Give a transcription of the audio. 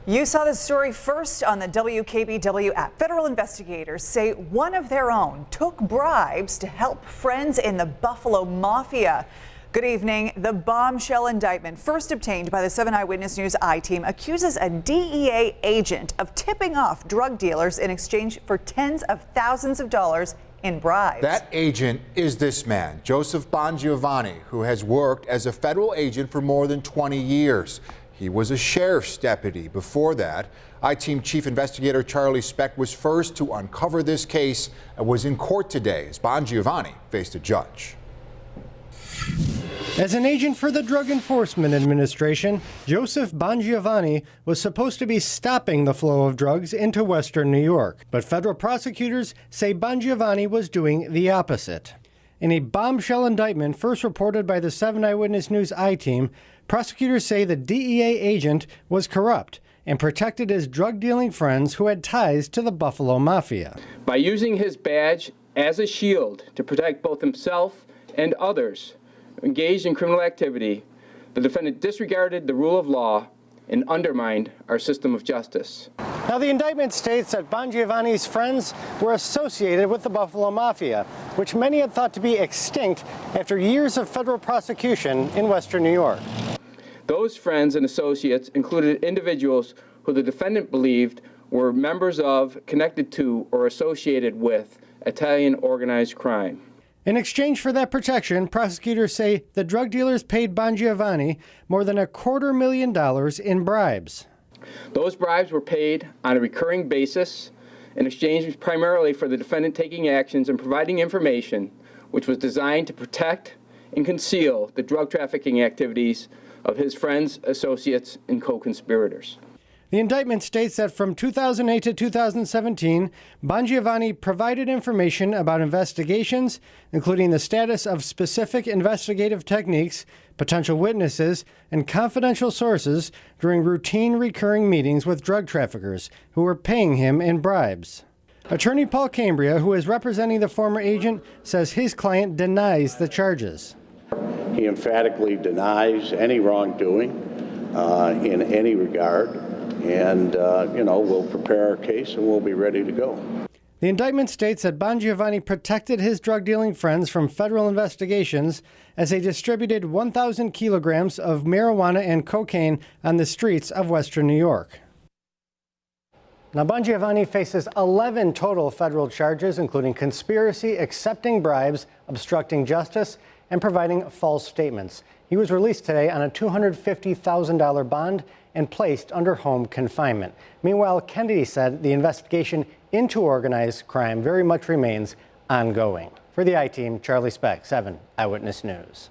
You saw this story first on the WKBW app. Federal investigators say one of their own took bribes to help friends in the Buffalo Mafia. Good evening. The bombshell indictment, first obtained by the 7 Eyewitness News I-team, accuses a DEA agent of tipping off drug dealers in exchange for tens of thousands of dollars in bribes. That agent is this man, Joseph Bongiovanni, who has worked as a federal agent for more than 20 years. He was a sheriff's deputy before that. I-team Chief Investigator Charlie Speck was first to uncover this case and was in court today as Bongiovanni faced a judge. As an agent for the Drug Enforcement Administration, Joseph Bongiovanni was supposed to be stopping the flow of drugs into Western New York. But federal prosecutors say Bongiovanni was doing the opposite. In a bombshell indictment first reported by the 7 Eyewitness News I-team, prosecutors say the DEA agent was corrupt and protected his drug-dealing friends who had ties to the Buffalo Mafia. By using his badge as a shield to protect both himself and others engaged in criminal activity, the defendant disregarded the rule of law and undermined our system of justice. Now, the indictment states that Bongiovanni's friends were associated with the Buffalo Mafia, which many had thought to be extinct after years of federal prosecution in Western New York. Those friends and associates included individuals who the defendant believed were members of, connected to, or associated with Italian organized crime. In exchange for that protection, prosecutors say the drug dealers paid Bongiovanni more than $250,000 in bribes. Those bribes were paid on a recurring basis in exchange primarily for the defendant taking actions and providing information which was designed to protect and conceal the drug trafficking activities of his friends, associates, and co-conspirators. The indictment states that from 2008 to 2017, Bongiovanni provided information about investigations, including the status of specific investigative techniques, potential witnesses, and confidential sources during routine recurring meetings with drug traffickers who were paying him in bribes. Attorney Paul Cambria, who is representing the former agent, says his client denies the charges. He emphatically denies any wrongdoing in any regard. And, we'll prepare our case and we'll be ready to go. The indictment states that Bongiovanni protected his drug-dealing friends from federal investigations as they distributed 1,000 kilograms of marijuana and cocaine on the streets of Western New York. Now, Bongiovanni faces 11 total federal charges, including conspiracy, accepting bribes, obstructing justice, and providing false statements. He was released today on a $250,000 bond and placed under home confinement. Meanwhile, Kennedy said the investigation into organized crime very much remains ongoing. For the I-team, Charlie Speck, 7 Eyewitness News.